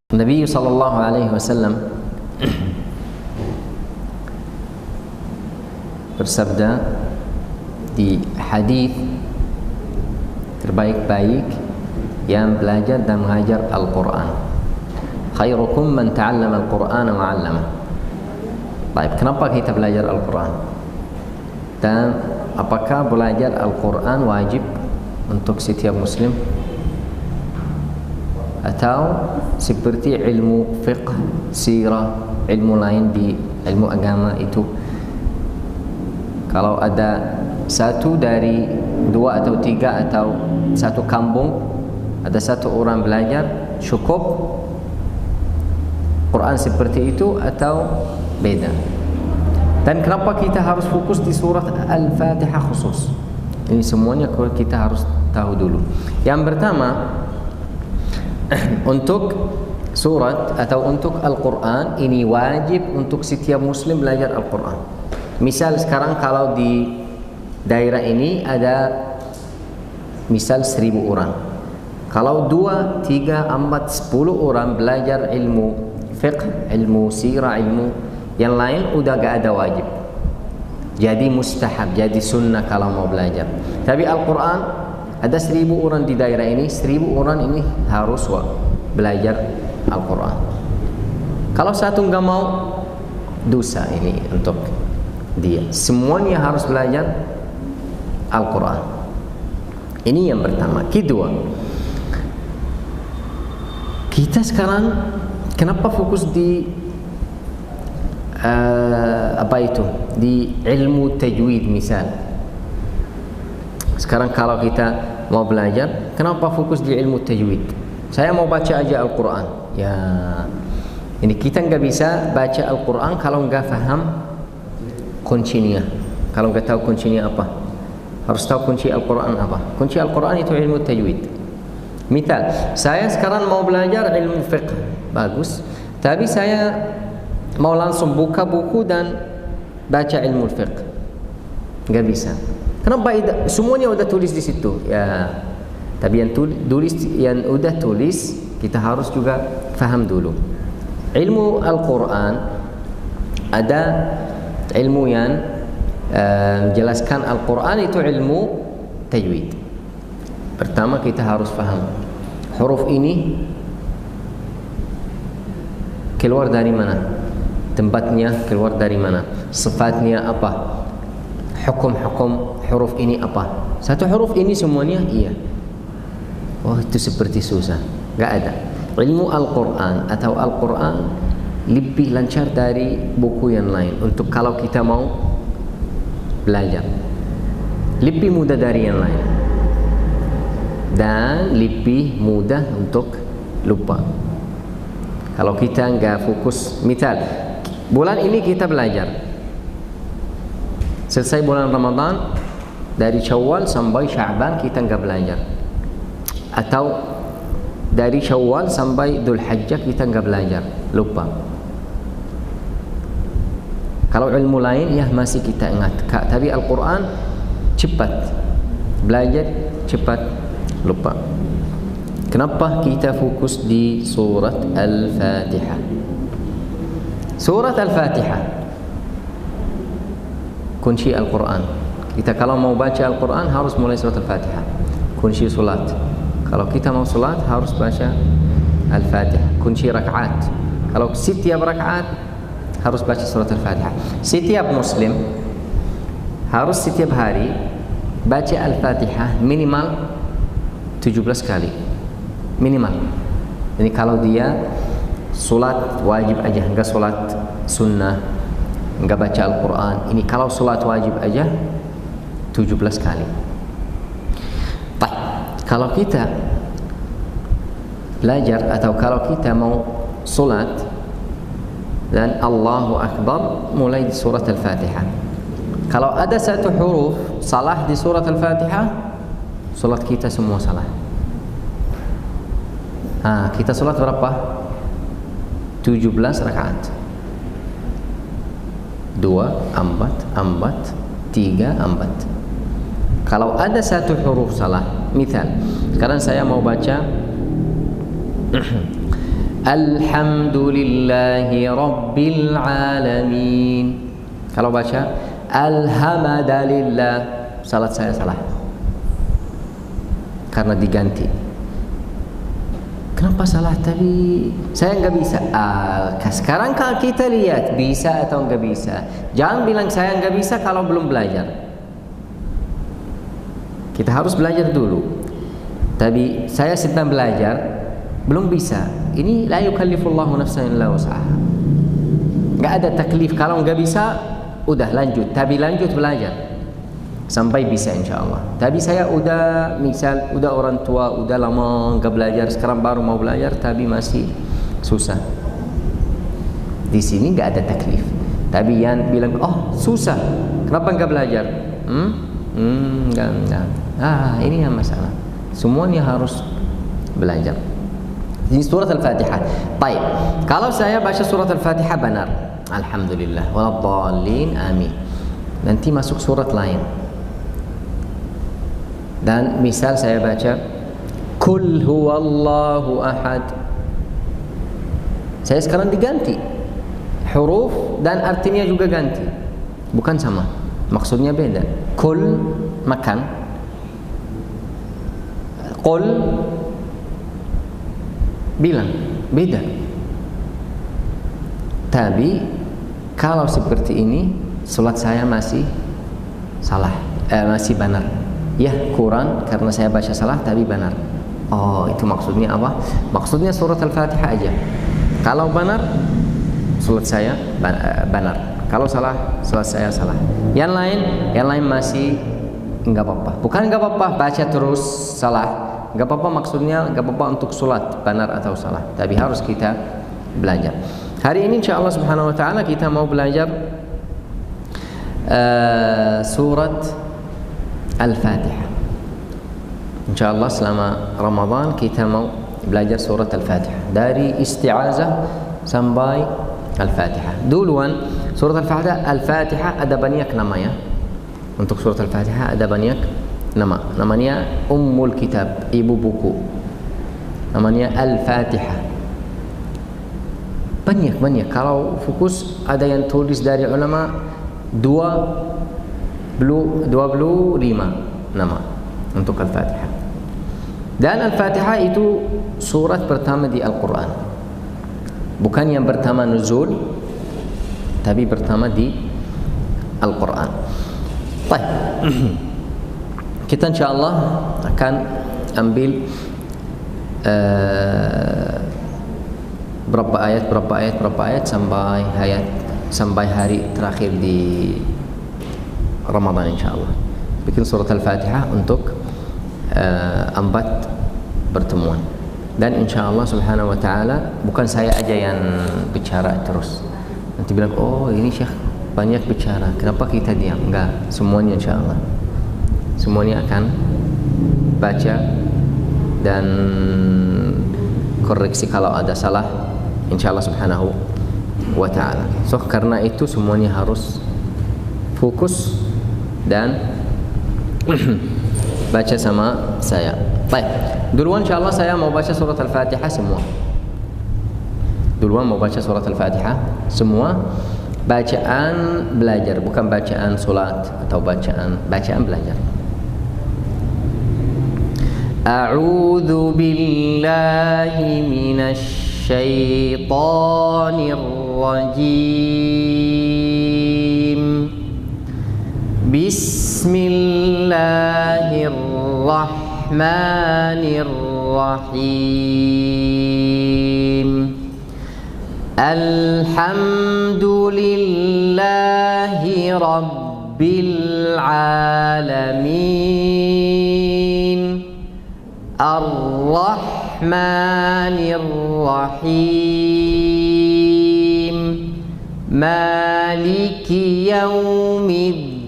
Nabi sallallahu alaihi wasallam bersabda di hadis terbaik-baik yang belajar dan mengajar Al-Quran. Khairukum man ta'allama Al-Qur'ana wa 'allama. Baik, kenapa kita belajar Al-Quran? Dan apakah belajar Al-Quran wajib untuk setiap muslim? Atau seperti ilmu fiqh, sirah, ilmu lain di ilmu agama itu, kalau ada satu dari dua atau tiga atau satu kampung ada satu orang belajar cukup Quran seperti itu atau beda? Dan kenapa kita harus fokus di surat Al-Fatihah khusus? Ini semuanya kita harus tahu dulu. Yang pertama, untuk surat atau untuk Al-Quran ini wajib untuk setiap muslim belajar Al-Quran. Misal sekarang kalau di daerah ini ada misal 1000 orang, kalau 2, 3, 4, 10 orang belajar ilmu fiqh, ilmu sirah, ilmu yang lain udah gak ada wajib, jadi mustahab, jadi sunnah kalau mau belajar. Tapi Al-Quran ada 1000 orang di daerah ini, 1000 orang ini harus belajar Al-Quran. Kalau satu nggak mau, dosa ini untuk dia. Semuanya harus belajar Al-Quran. Ini yang pertama. Kedua, kita sekarang kenapa fokus di di ilmu tajwid misal. Sekarang kalau kita mau belajar, kenapa fokus di ilmu tajwid? Saya mau baca aja Al-Quran. Ya, ini kita nggak bisa baca Al-Quran kalau nggak paham kuncinya. Kalau nggak tahu kuncinya apa, harus tahu kunci Al-Quran apa. Kunci Al-Quran itu ilmu tajwid. Misal, saya sekarang mau belajar ilmu fiqh, bagus. Tapi saya mau langsung buka buku dan baca ilmu fiqh, nggak bisa. Kenapa? Semuanya udah tulis di situ. Ya, tapi yang udah tulis kita harus juga faham dulu. Ilmu Al-Quran ada ilmu yang menjelaskan Al-Quran itu ilmu tajwid. Pertama kita harus faham huruf ini keluar dari mana, tempatnya keluar dari mana, sifatnya apa, hukum-hukum huruf ini apa. Satu huruf ini semuanya iya. Oh, itu seperti susah. Gak ada. Ilmu Al-Quran atau Al-Quran lebih lancar dari buku yang lain untuk kalau kita mau belajar. Lebih mudah dari yang lain. Dan lebih mudah untuk lupa. Kalau kita nggak fokus, misal bulan ini kita belajar, selesai bulan Ramadan, dari Syawal sampai Sya'ban kita nggak belajar, atau dari Syawal sampai Dzulhijjah kita nggak belajar, lupa. Kalau ilmu lain ya masih kita ingat, tapi Al-Quran cepat belajar, cepat lupa. Kenapa kita fokus di surat Al-Fatihah? Surat Al-Fatihah kunci Al-Quran. Kita kalau mau baca Al-Quran harus mulai surat Al-Fatihah. Kunci salat. Kalau kita mau salat harus baca Al-Fatihah. Kunci rakaat. Kalau setiap rakaat harus baca surat Al-Fatihah. Setiap muslim harus setiap hari baca Al-Fatihah minimal 17 kali. Minimal. Jadi kalau dia salat wajib aja, enggak salat sunnah, enggak baca Al-Quran, ini kalau salat wajib aja 17 kali. Baik, kalau kita belajar atau kalau kita mau salat dan Allahu Akbar mulai di surat Al-Fatihah. Kalau ada satu huruf salah di surat Al-Fatihah, salat kita semua salah. Kita salat berapa? 17 rakaat. 2, 4, 4, 3, 4. Kalau ada satu huruf salah, misal sekarang saya mau baca Alhamdulillahi Rabbil Alamin. Kalau baca Alhamdulillah, salat saya salah karena diganti. Kenapa salah tadi? Saya nggak bisa. Sekarang kalau kita lihat bisa atau nggak bisa. Jangan bilang saya nggak bisa kalau belum belajar. Kita harus belajar dulu. Tapi saya sedang belajar, belum bisa. Ini la yukallifullahu nafsan illa wus'aha. Nggak ada taklif. Kalau nggak bisa, udah lanjut. Tapi lanjut belajar sampai bisa insya Allah. Tapi saya udah orang tua, udah lama nggak belajar, sekarang baru mau belajar, tapi masih susah. Di sini nggak ada taklif. Tapi yang bilang, oh susah, kenapa nggak belajar? Enggak. Ini yang masalah. Semuanya harus belajar. Ini surat Al-Fatihah. Baik. Kalau saya baca surat Al-Fatihah benar, alhamdulillah. Waladhdallin, amin. Nanti masuk surat lain. Dan misal saya baca Kul huwallahu ahad, saya sekarang diganti huruf dan artinya juga ganti, bukan sama, maksudnya beda. Kul makan, Qul bilang, beda. Tapi kalau seperti ini salat saya masih salah, masih benar. Ya, kurang karena saya baca salah tapi benar. Oh, itu maksudnya apa? Maksudnya surat Al-Fatihah aja. Kalau benar, salat saya benar. Kalau salah, salat saya salah. Yang lain masih enggak apa-apa. Bukan enggak apa-apa baca terus salah. Enggak apa-apa, maksudnya enggak apa-apa untuk salat benar atau salah. Tapi harus kita belajar. Hari ini insyaallah subhanahu wa ta'ala kita mau belajar surat Al-Fatihah. InsyaAllah selama Ramadan kita mau belajar surat Al-Fatihah dari isti'azah sampai Al-Fatihah. Duluan surat Al-Fatihah ada banyak namanya. Untuk surat Al-Fatihah ada banyak nama. Namanya Ummul Kitab, ibu buku. Namanya Al-Fatihah. Banyak. Kalau fokus ada yang tulis dari ulama 25 nama untuk Al-Fatihah. Dan Al-Fatihah itu surat pertama di Al-Quran. Bukan yang pertama nuzul, tapi pertama di Al-Quran. Baik. Kita insyaallah akan ambil berapa ayat sampai hari terakhir di Ramadan insyaallah. Bikin surat Al-Fatihah untuk 4 pertemuan. Dan insyaallah subhanahu wa ta'ala bukan saya aja yang bicara terus. Nanti bilang, oh ini Syekh banyak bicara, kenapa kita diam? Enggak, semuanya insyaallah. Semuanya akan baca dan koreksi kalau ada salah insyaallah subhanahu wa ta'ala. So karena itu semuanya harus fokus dan baca sama saya. Baik. Duluan insyaallah saya mau baca surat Al-Fatihah semua. Bacaan belajar, bukan bacaan salat atau bacaan belajar. A'udzu billahi minasy syaithanir rajim. Bismillahirrahmanirrahim. Alhamdulillahi Rabbil Alamin. Ar-Rahmanir-Rahim. Maliki Yaumiddin.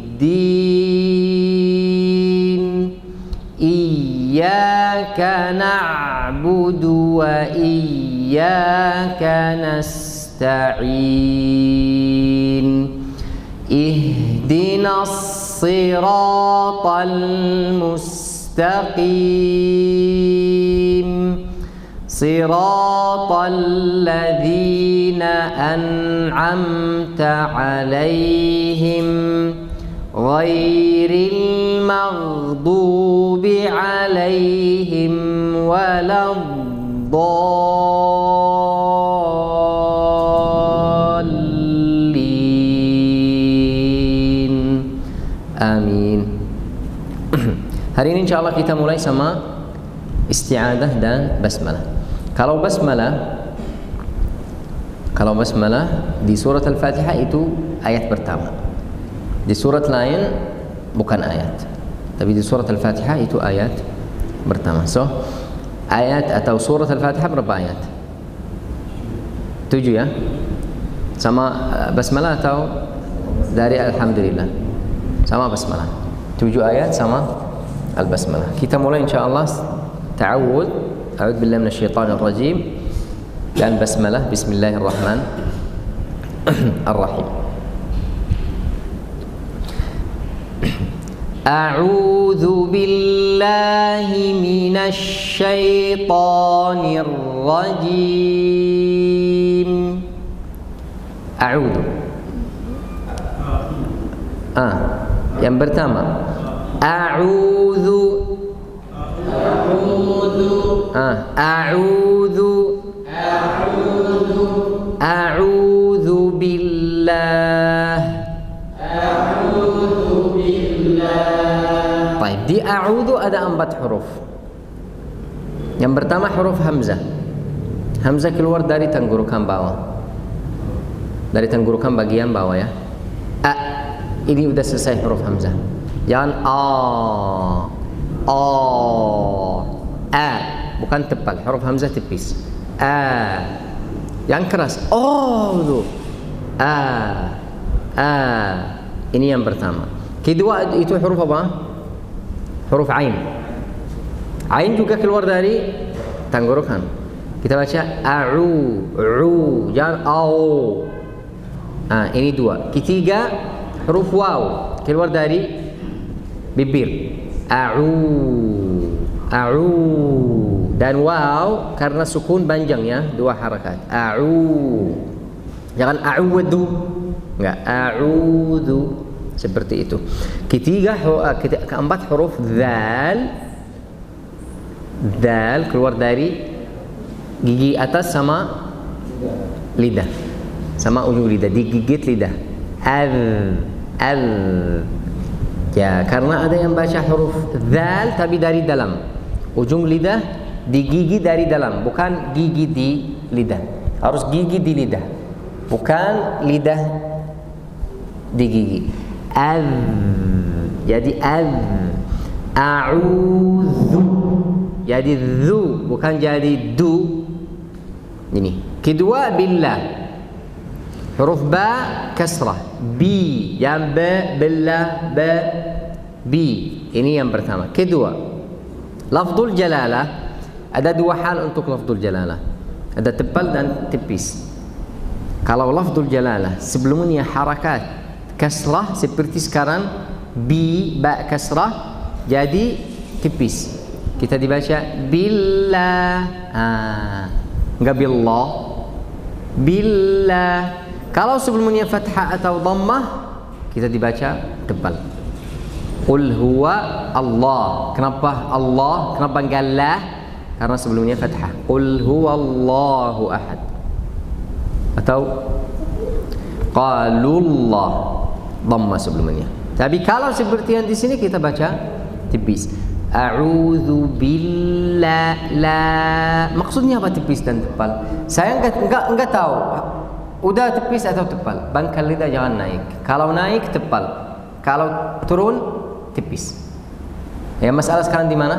Iyyaka na'budu wa iyyaka nasta'in. Ihdinas siratal mustaqim. Siratal ladzina an'amta 'alaihim ghairil maghdubi 'alaihim waladdallin. Amin. Hari ini insyaallah kita mulai sama isti'adah dan basmalah. Kalau basmalah di surat Al-Fatihah itu ayat pertama. Di surat lain bukan ayat. Tapi di surat Al-Fatihah itu ayat pertama. So, ayat atau surat Al-Fatihah berapa ayat? 7 ya? Sama basmalah atau dari Alhamdulillah? Sama basmalah. 7 ayat sama Al-Basmalah. Kita mulai insyaallah ta'awud. A'udzu billahi minasyaitonir rajim dan basmalah. Bismillahirrahmanirrahim. A'udzu billahi minasyaitonir rajim. A'udzu. Yang pertama a'udzu. A'udzu billah. Baik, di a'udzu ada 4 huruf. Yang pertama huruf hamzah. Hamzah keluar dari tenggorokan bawah. Dari tenggorokan bagian bawah ya. Ini udah selesai huruf hamzah. Jangan bukan tebal, huruf hamzah tipis. Yang keras tuh. Ini yang pertama. Kedua itu huruf apa? Huruf ain. Ain juga keluar dari tenggorokan. Kita baca jangan ini 2. Ketiga huruf waw keluar dari bibir. Dan waw karena sukun panjang ya, 2 harakat. Jangan a'udzu. Enggak, a'udzu seperti itu. Keempat huruf dal keluar dari gigi atas sama lidah. Sama ujung lidah, digigit lidah. Ya, karena ada yang baca huruf dzal tapi dari dalam. Ujung lidah digigit dari dalam, bukan gigi di lidah. Harus gigi di lidah, bukan lidah di gigi. Jadi a'udzu. Jadi zu, bukan jadi du. Ini. Kedua billah. Huruf ba kasrah, bi. Yang billah, bi. Ini yang pertama. Kedua, lafzul jalalah. Ada 2 hal untuk lafzul jalalah. Ada tebal dan tipis. Kalau lafzul jalalah sebelumnya harakat kasrah seperti sekarang, bi, ba kasrah, jadi tipis. Kita dibaca billah. Enggak billah. Billah. Kalau sebelumnya fathah atau dhammah, kita dibaca tebal. Qul huwa Allah. Kenapa Allah? Kenapa enggak la? Karena sebelumnya fathah. Qul huwa Allahu ahad. Atau qalullah, dhammah sebelumnya. Tapi kalau seperti yang di sini kita baca tipis. A'udzu billah. Maksudnya apa tipis dan tebal? Saya enggak tahu. Udah tipis atau tebal? Pangkal lidah jangan naik. Kalau naik tebal, kalau turun tipis. Ya, masalah sekarang di mana?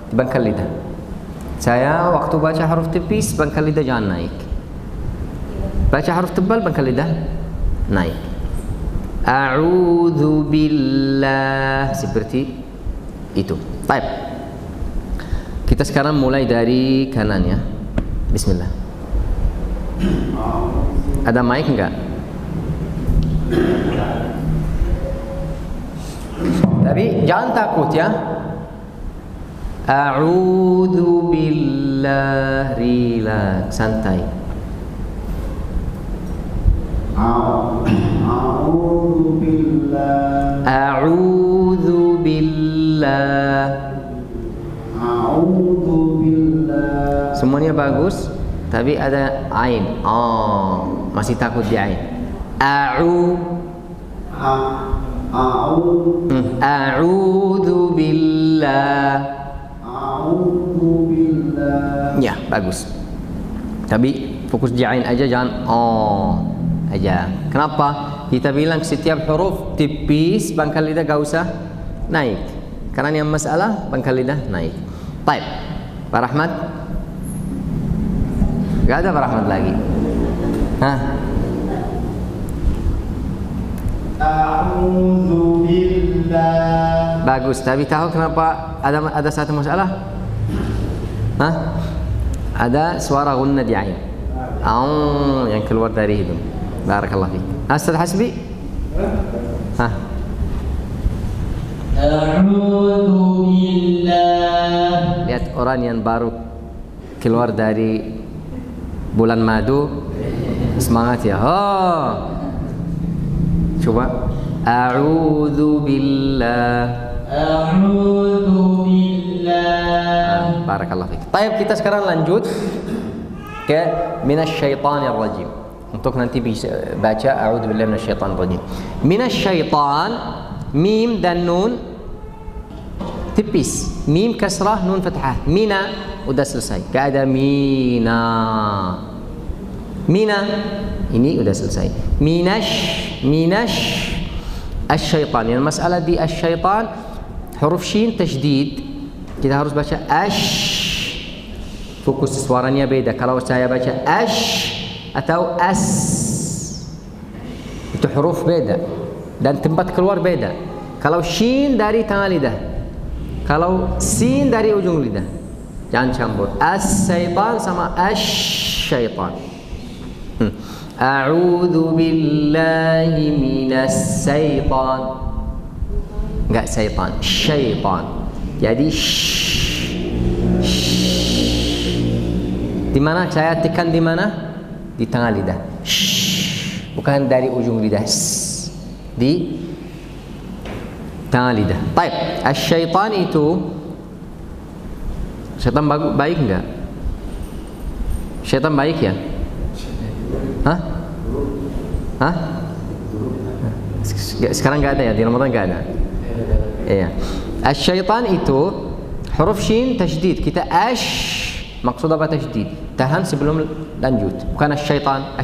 Di pangkal lidah. Saya waktu baca huruf tipis, pangkal lidah jangan naik. Baca huruf tebal, pangkal lidah naik. A'udzu billah, seperti itu. Baik. Kita sekarang mulai dari kanan ya. Bismillah. Ada mic enggak? Tapi jangan takut ya. A'udzu billah, relax, santai. A'udzu billah. A'udzu billah. A'udzu billah. Semuanya bagus, tapi ada ain. Oh, masih takut di ain. A'udzu billah. A'udzu billah. Ya, bagus. Tapi fokus di ain aja, jangan aja. Kenapa? Kita bilang setiap huruf tipis pangkal lidah gak usah naik. Karena yang masalah pangkal lidah naik. Baik, Pak Rahmat. Gak ada Pak Rahmat lagi. Hah? A'udzu billah. Bagus, tapi tahu kenapa ada satu masalah? Hah? Ada suara gunna di ain. Yang keluar dari hidung. Barakallah fiik. Ustaz Hasbi? Hah? A'udzu billah. Lihat orang yang baru keluar dari bulan madu, semangat ya. Coba. A'udzu billah. A'udzu billah. Barakallah fiik. Baik, kita sekarang lanjut ke minasyaitonir rajim. Untuk nanti bisa baca a'udzu billahi minasyaitonir rajim. Minasyaitan, mim dan nun tipis. Mim kasrah, nun fathah. Mina udah selesai. Gak ada mina. Mina ini udah selesai. Minash asyaitan. Yang masalah di asyaitan huruf shin tasydid. Kita harus baca fokus suaranya beda. Kalau saya baca atau as, itu huruf beda dan tempat keluar beda. Kalau shin dari tengah lidah, kalau sin dari ujung lidah, jangan campur. As-syaitan sama asyaitan. A'udzu billahi minas syaitan. Enggak syaitan, syaitan. Jadi di mana saya tekan di mana? Di tengah lidah. Bukan dari ujung lidah. Di tengah lidah. Baik, asyaitan itu syaitan baik enggak? Syaitan baik ya? Hah? Hah? Sekarang enggak ada ya, di Ramadan enggak ada. Iya. Asyaitan itu huruf shin tasydid. Kita maksud apa tasydid? Tahan sebelum lanjut. Bukan asyaitan.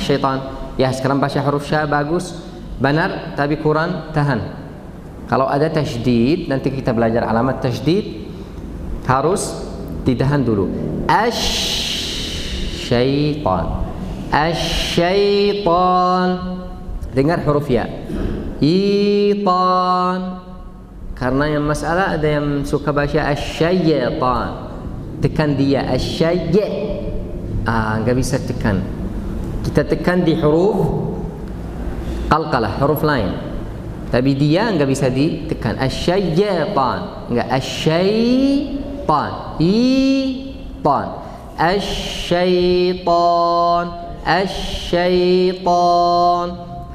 Ya, sekarang baca huruf sya bagus, benar, tapi kurang tahan. Kalau ada tasydid, nanti kita belajar alamat tasydid, harus ditahan dulu. Asyaitan. Dengar huruf ya. Itan. Karena yang masalah ada yang suka baca asyaitan. Tekan dia nggak bisa tekan. Kita tekan di huruf qalqalah, huruf lain. Tapi dia nggak bisa ditekan. Asyaitan, nggak asyaitan. Asyaitan.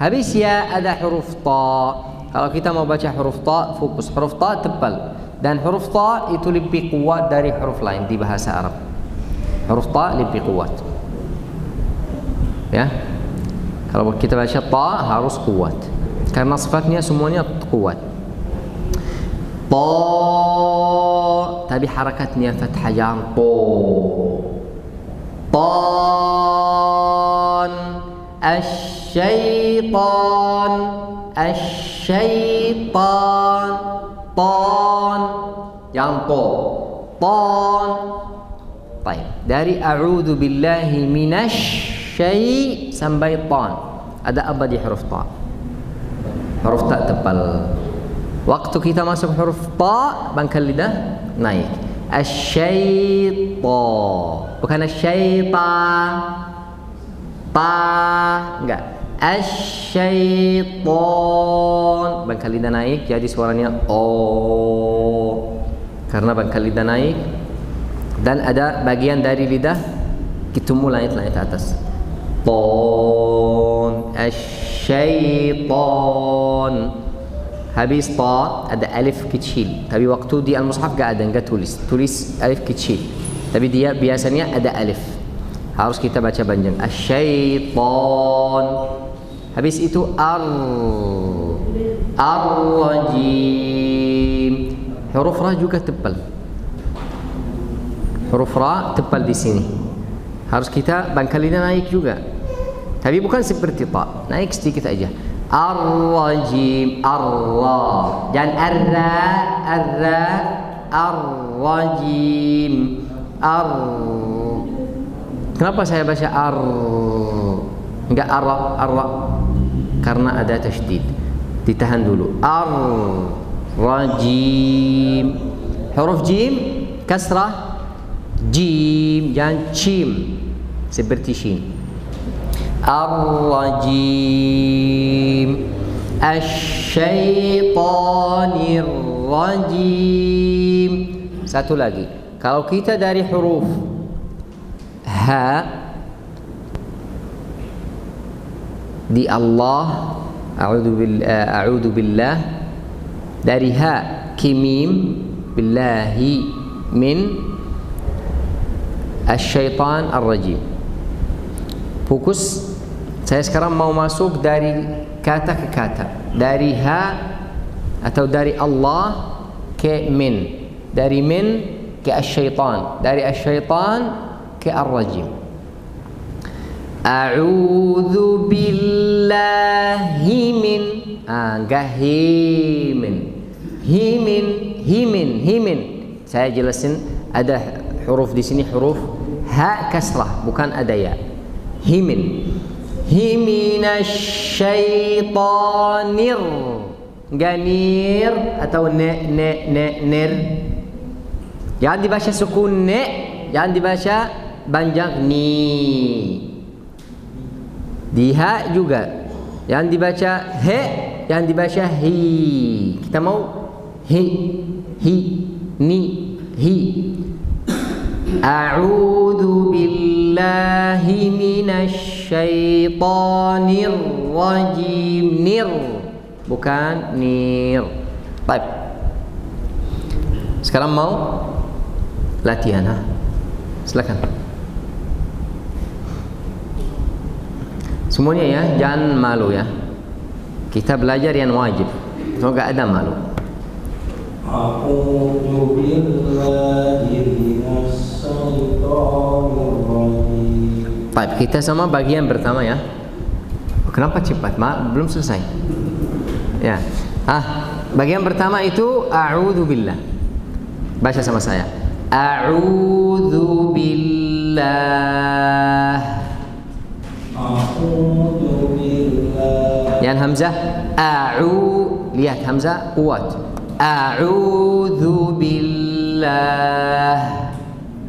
Habis ya ada huruf ta. Kalau kita mau baca huruf ta, fokus. Huruf ta tebal. Dan huruf ta itu lebih kuat dari huruf lain di bahasa Arab. Huruf ta lebih kuat. Ya. Kalau kita baca ta harus kuat. Karena sifatnya semuanya kuat. Ta, tapi harakatnya fathah yang to. Tan. Asyaitan. Tan. Yang to. Tan. Baik. Dari a'udzu billahi minasy sampai tan. Ada apa di huruf ta? Huruf ta tebal. Waktu kita masuk huruf ta, pangkal lidah naik. Asyaitan. Bukan asyaitan. Ta, enggak. Asyaitan. Pangkal lidah naik jadi suaranya o. Karena pangkal lidah naik, Dan ada bagian dari lidah ketemu langit-langit atas. Ton, asyaiton. Habis ta ada alif kecil. Tapi waktu di al-mushaf gak ada, enggak tulis alif kecil. Tapi dia biasanya ada alif. Harus kita baca panjang. Asyaiton. Habis itu ar-rajim. Huruf ra juga tebal. Huruf ra tebal di sini. Harus kita pangkalnya naik juga. Tapi bukan seperti ta. Naik sedikit aja. Ar-rajim, ar-ra. Dan ar-rajim. Kenapa saya baca ar? Enggak ar-ra. Karena ada tasydid. Ditahan dulu. Ar-rajim. Huruf jim kasrah. Jim, jangan cim seperti shin. Ar-rajim, asyaitanir rajim. Satu lagi, kalau kita dari huruf ha di Allah, a'udzu billah, dari ha kimim billahi min asyaitan ar-rajim. Fokus. Saya sekarang mau masuk dari kata ke kata. Dari ha atau dari Allah ke min. Dari min ke asyaitan. Dari asyaitan ke ar-rajim. A'udzu billahi min. Enggak himin. Himin. Saya jelasin ada huruf di sini huruf ha kasrah, bukan ada ya. Himin. Himinasyaitanir. Ganir atau nir. Jangan dibaca sukun ne, jangan dibaca panjang ni. Di ha juga. Jangan dibaca he, jangan dibaca hi. Kita mau hi, ni, hi. A'udzu billahi minasyaitonir rajim. Nir, bukan nir. Baik. Sekarang mau latihan, ha? Silakan. Semuanya ya, jangan malu ya. Kita belajar yang wajib. So enggak ada malu. A'udzu billahi minasyaitonir rajim. Baik, kita sama bagian pertama ya. Kenapa cepat? Belum selesai. Ya. Bagian pertama itu a'udzu billah. Baca sama saya. A'udzu billah. A'udzu billah. Yang hamzah lihat hamzah kuat. A'udzu billah.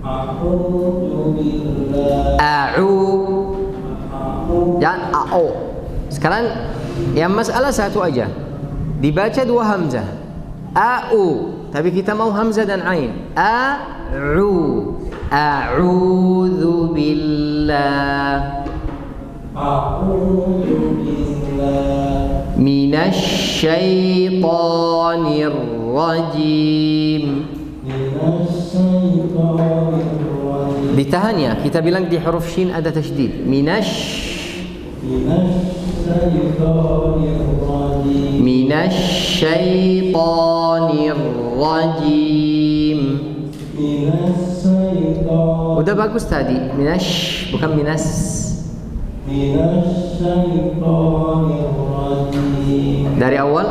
A'udzu billah. Jangan a'u. Sekarang yang masalah satu aja. Dibaca dua hamzah. A'u. Tapi kita mau hamzah dan ain. A'udzu billah. A'udzu billah. Minasyaitonir rajim. Minasyaitonir rajim. Ditahan ya. Kita bilang di huruf shin ada tasydid. Minasyaitonir rajim. Udah bagus tadi. Bukan minas. Dari awal.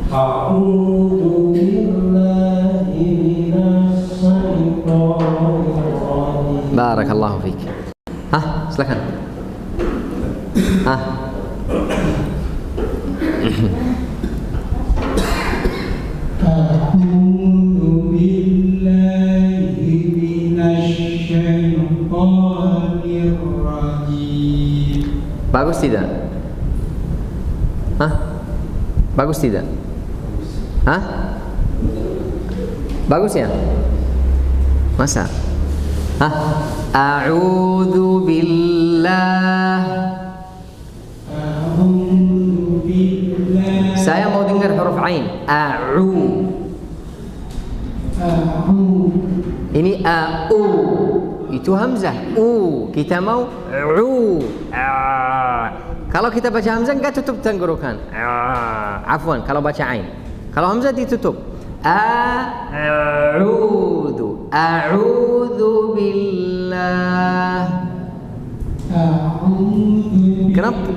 A'udzu billahi minasyaitonir rajim. Barakallahu fiik. Silakan. A'udzu billahi minasyaitonir rajim. Bagus tidak? Bagus tidak? Bagus ya? Masa? Hah? A'udzu billah. A'udzu billah. Saya mau dengar huruf ain. A'u. Ini a'u. Itu hamzah. U. Kita mau u. Kalau kita baca hamzah enggak tutup tenggorokan. Afwan, kalau baca ain. Kalau hamzah ditutup. A'udzu. A'udzu billah.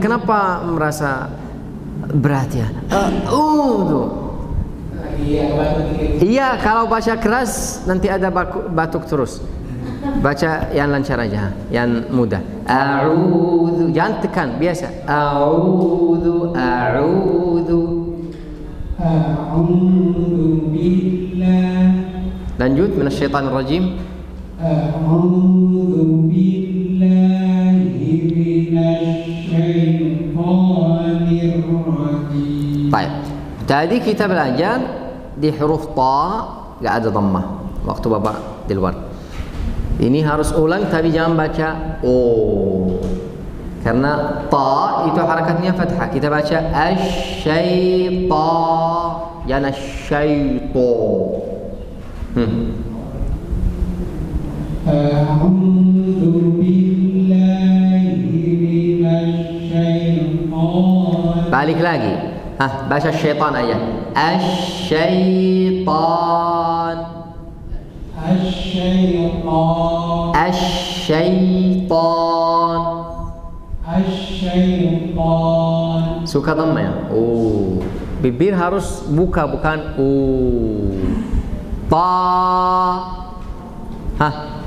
Kenapa merasa berat ya? A'udzu. Iya, kalau baca keras nanti ada batuk terus. Baca yang lancar aja, yang mudah. A'udzu, jangan tekan, biasa. A'udzu, a'udzu. A'udzu billah. Lanjut, minasyaitonir rajim. A'udzu billahi minasyaitonir rajim. Baik. Tadi kita belajar di huruf ta enggak ada dhammah waktu Bapak di luar. Ini harus ulang tapi jangan baca o. Karena ta itu harakatnya fathah. Kita baca asy-syaita, jangan asy-syaito. A'udzu billahi minasyaitonir. Balik lagi. Baca syaitan aja. Asy-syaitan. Asy-syaitan. Asy-syaitan. Asy-syaitan. Suka dhamma ya? Oh. Bibir harus buka bukan ta.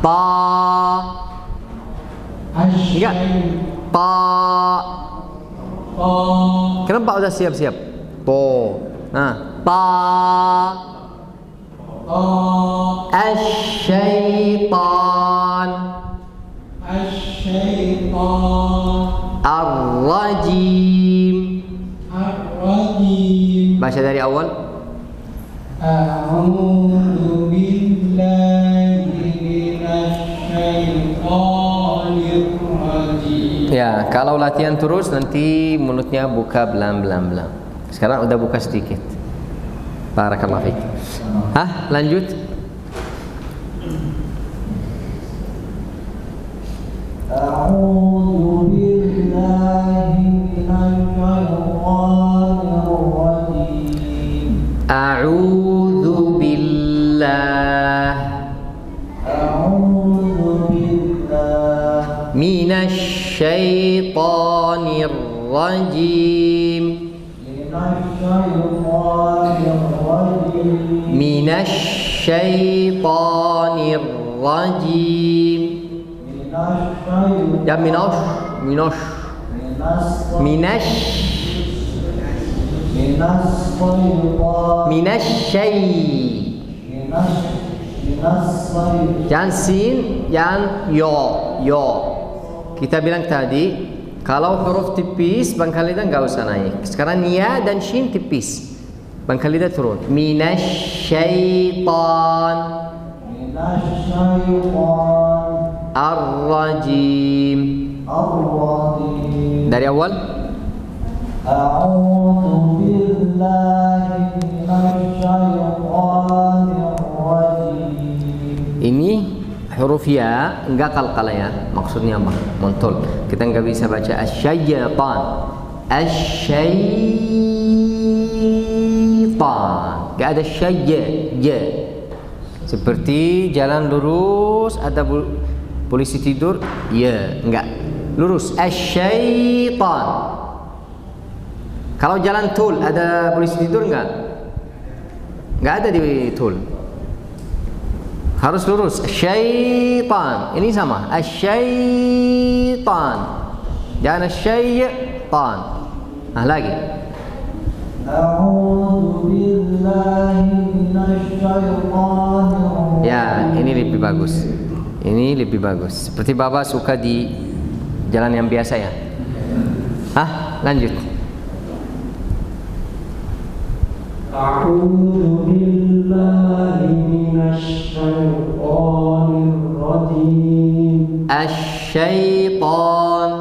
Ta. Enggak. Ta. Kenapa udah siap-siap? To. Ta. Asy-syaitan. Asy-syaitan. Ar-rajim. Ar-rajim. Baca dari awal. A'udzu billahi minasyaitonir rajim. Ya, kalau latihan terus nanti mulutnya buka belam-belam. Sekarang udah buka sedikit. Barakallahu fiik. Lanjut. A'udzu billahi minasyaitonir rajim. A'udzu billah. A'udzu billah. Minasyaitonir rajim. Minasyaitonir rajim. Ya minash. Minasyai. Jangan sin, jangan yo. Kita bilang tadi, kalau huruf tipis Bangkal lidah nggak usah naik. Sekarang ya dan shin tipis, Bangkal lidah turun. Minasyaitan. Ar-rajim. Dari awal. A'udzu billahi minasyaitonir rajim. Ini huruf ya enggak kalkala ya. Maksudnya apa? Montol. Kita enggak bisa baca asyaitan. Asyaitan. Enggak ada syayya. Seperti jalan lurus ada polisi tidur, ya, enggak. Lurus asyaitan. Kalau jalan tul ada polisi tidur enggak? Enggak ada di tul. Harus lurus. Syaitan. Ini sama. Asyaitan. Jangan syaitan. Lagi. A'udzu billahi minasyaitonir. Ya, ini lebih bagus. Ini lebih bagus. Seperti Bapak suka di jalan yang biasa ya. Lanjut. A'udzu billahi minasyaitonir الشيطان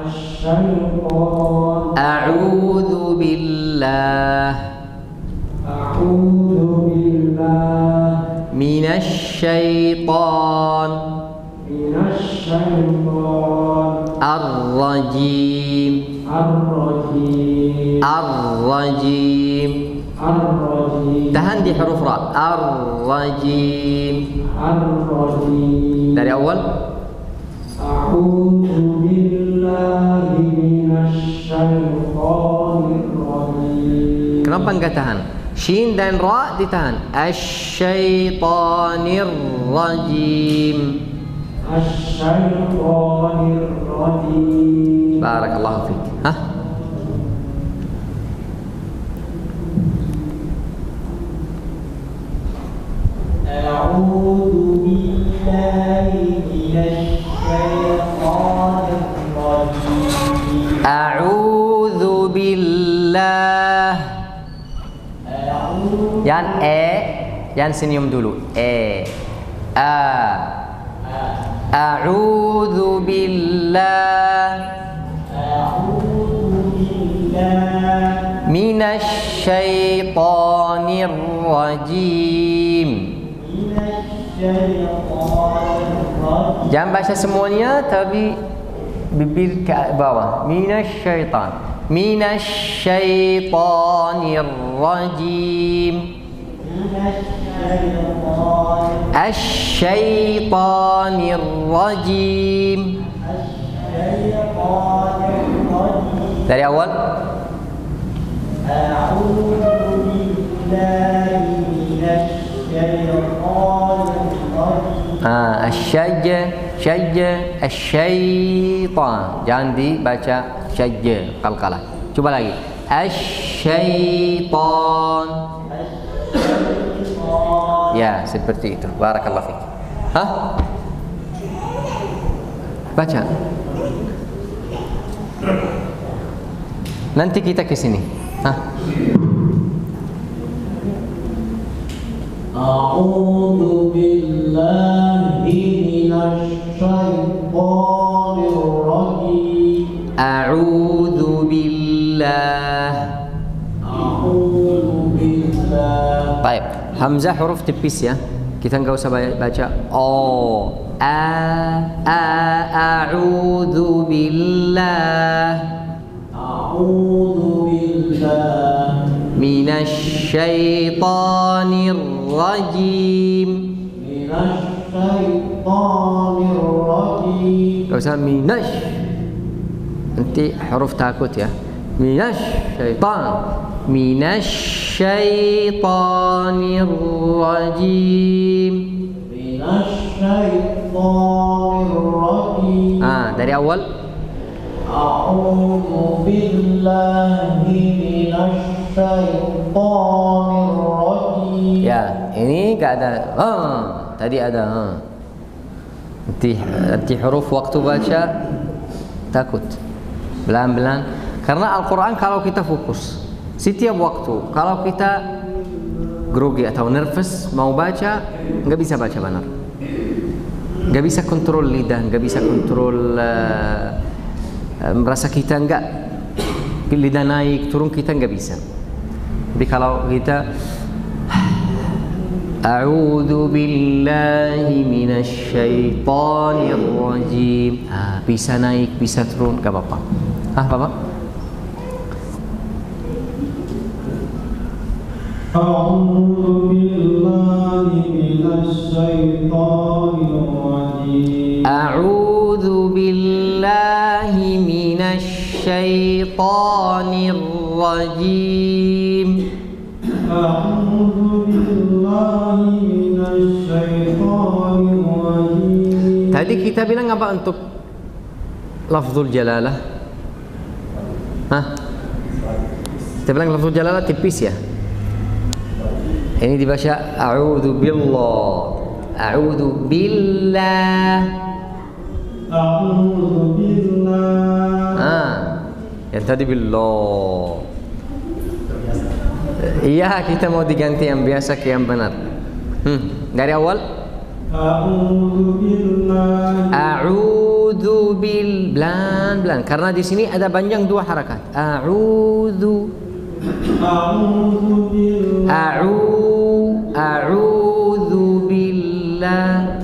الشيطان أعوذ بالله أعوذ بالله من الشيطان من الشيطان الرجيم الرجيم الرجيم الرجيم tahan di huruf ra الرجيم الرجيم dari awal أعوذ بالله من الشيطان الرجيم. kenapa enggak tahan? Shin dan ra ditahan. Asy-syaitonir rajim. Asy-syaitonir rajim. Barakallahu fiik. Hah? A'udzu billahi minasy syaithanir rajim. A'udzu billah. Jangan jangan senyum dulu. A'udzu billah. A'udzu billah minasy syaitonir rajim. Jangan baca semuanya tapi bibir ke bawah. Minasy syaitan. Minasy syaitonir rajim. Asy-syaitonir rajim. Dari awal. A'udzu billahi minasy syaitonir rajim. Syajja, asyaitan. Jangan dibaca syajja, qalqalah. Coba lagi. Asyaitan. Ya, seperti itu. Barakallahu fiik. Hah? Baca. Nanti kita ke sini. Hah? A'udzu billahi minasy syaithanir rajim. A'udzu billah. A'udzu billah. Baik, hamzah huruf tipis ya. Kita enggak usah baca a'udzu billah. A'udzu billah minasy syaitonir rajim. minasy syaitonir rajim. Enggak usah minasy. Nanti huruf takut ya. Minasy syaitan. Minasy syaitonir rajim. Minasy syaitonir rajim. Dari awal. A'udzu billahi minasy syaitonir rajim. Ya, ini enggak ada tadi ada Nanti huruf waktu baca takut. Belan-belan karena Al-Qur'an kalau kita fokus setiap waktu, kalau kita grogi atau nervous mau baca, nggak bisa baca benar, nggak bisa kontrol lidah, nggak bisa kontrol merasa kita nggak lidah naik turun, kita nggak bisa. Tapi kalau kita A'udzu billahi minasy syaithanir rajim, bisa naik bisa turun nggak apa-apa. Bapak? A'udzu billahi minasy syaithanir rajim. A'udzu billahi minasy syaithanir rajim. A'udzu billahi minasy syaithanir rajim. Tadi kita bilang apa untuk lafzul jalalah? Kita bilang lafzul jalalah tipis ya. Ini dibaca a'udzu billah. A'udzu billah. A'udzu billah. Yang tadi billah. Iya, kita mau diganti yang biasa ke yang benar. Dari awal. A'udzu billahi. A'udzu bil, belan karena di sini ada panjang dua harakat. A'udzu billahi. A'udzu billah.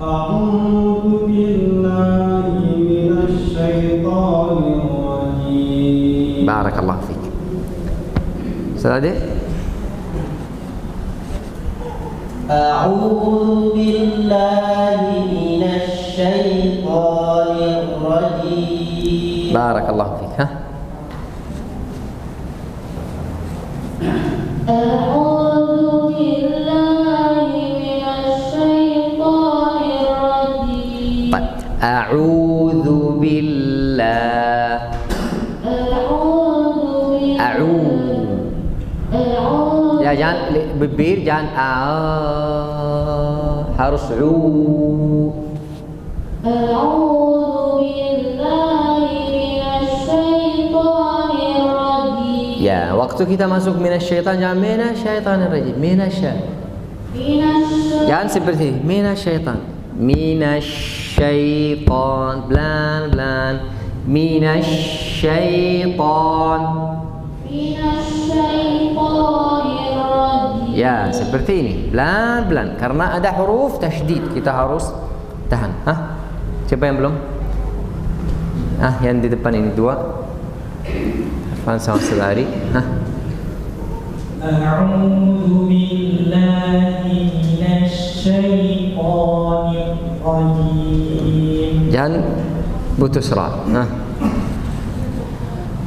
A'udzu billahi minasy syaithanir rajim. Barakallahu fik. Salah. أعوذ بالله من الشيطان الرجيم. بارك الله فيك. ها أعوذ بالله من الشيطان الرجيم. أعوذ بالله. أعوذ. Ya, jangan bibir, jangan harus A'udzu billahi minasyaitonir rajim. Ya, waktu kita masuk minasyaitan jangan minasyaitanir rajim. Jangan seperti minasyaitan. Minasyaitan, pelan-pelan. Minasyaitan. Ya, seperti ini, pelan-pelan. Karena ada huruf tasydid, kita harus tahan. Hah? Siapa yang belum? Yang di depan ini dua. Irfan sama Sedari. Hah? A'udzu billahi minasy syaithanir rajim. Jangan putus ra.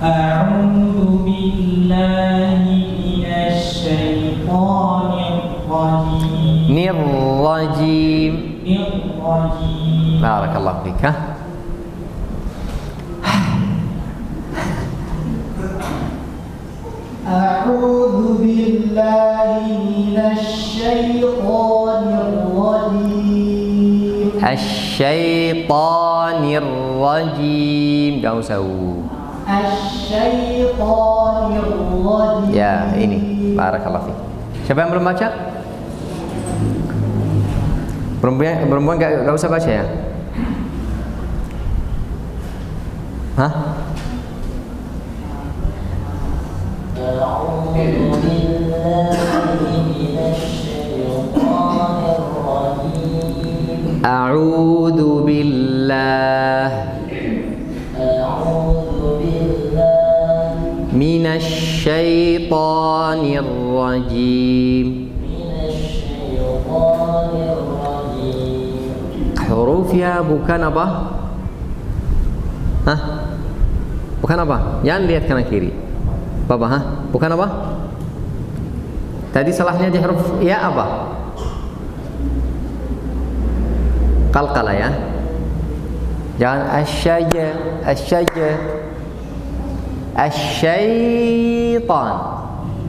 A'udzu billahi minasy syaithanir rajim. Nirrajim. Nirrajim. Barakallahu fik. A'udzu billahi minasy syaithanir rajim. Asyaitanir rajim. Jangan usah. Asyaitanir rajim. Ya, ini. Barakallahu fik. Siapa yang belum baca? Perempuan gak usah baca ya? Hah? A'udzu billah minasy syaithanir rajim. Hurufnya bukan apa? Hah? Bukan apa? Jangan lihat kanan kiri. Bapa, bukan apa? Tadi salahnya di huruf ya apa? Qalqalah ya. Jangan asyaitan.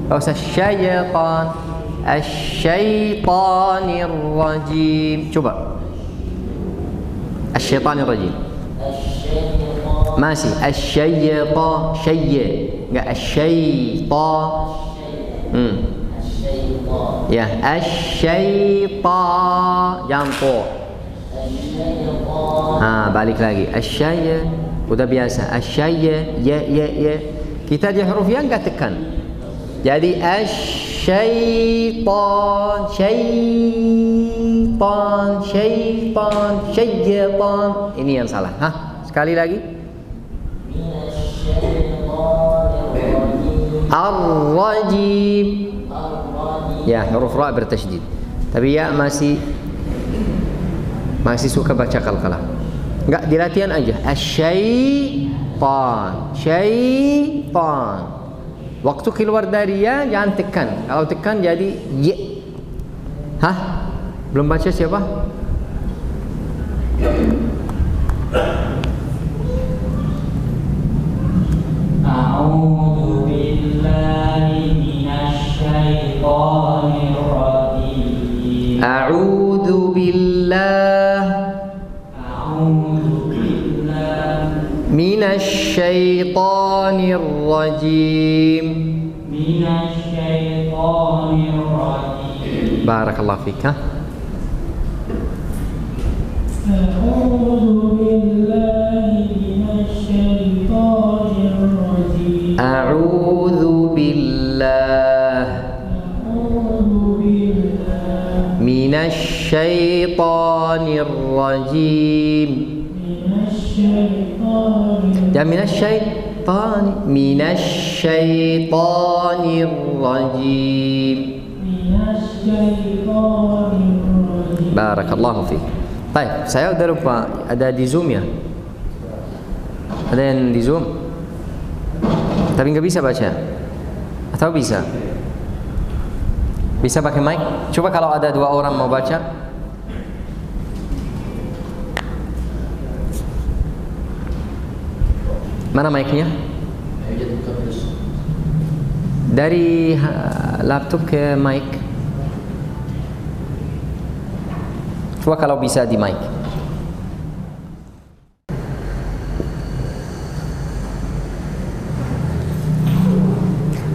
Gak usah syaitan. Asyaitanir rajim. Coba. Asyaitanir rajim. Masih asyaitan, enggak asyaitan. Ya, asyaitan. Jangan balik lagi. Udah biasa. Ya. Kita di huruf yang enggak tekan. Jadi syaitan. Ini yang salah. Sekali lagi. Ar-rajim. Ya, huruf ra bertasydid. Tapi ya masih suka baca qalqalah. Enggak, di latihan aja. Syaitan. Waktu keluar dari ya jangan tekan. Kalau tekan jadi ya. Belum baca siapa? A'udzu billahi minasy syaithanir rajim. A'udzu billah minasy syaithanir rajim. Barakallahu fik. أعوذ بالله من الشيطان الرجيم يا من الشيطان الرجيم Barakallahu fiik. Baik, saya udah lupa ada di Zoom ya? Ada yang di Zoom? Tapi nggak bisa baca? Atau bisa? Bisa pakai mic? Coba kalau ada 2 orang mau baca. Mana mic-nya? Dari laptop ke mic. Coba kalau bisa di mic.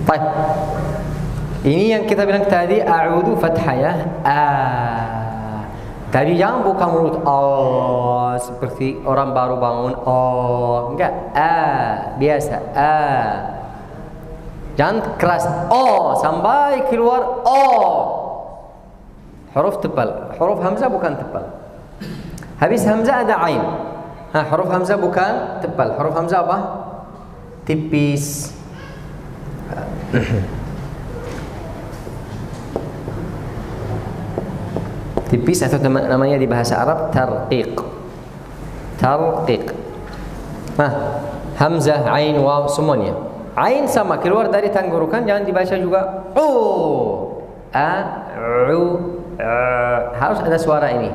Baik. Ini yang kita bilang tadi a'udhu fathah ya. Tadi jangan buka mulut seperti orang baru bangun. Enggak. Biasa. Jangan keras. Sampai keluar huruf tebal. Huruf hamzah bukan tebal. Habis hamzah ada ain. Huruf hamzah bukan tebal. Huruf hamzah apa? Tipis. Tipis atau namanya di bahasa Arab tarqiq. Hamzah, ain, waw semuanya. Ain sama keluar dari tenggorokan, jangan dibaca juga harus ada suara ini.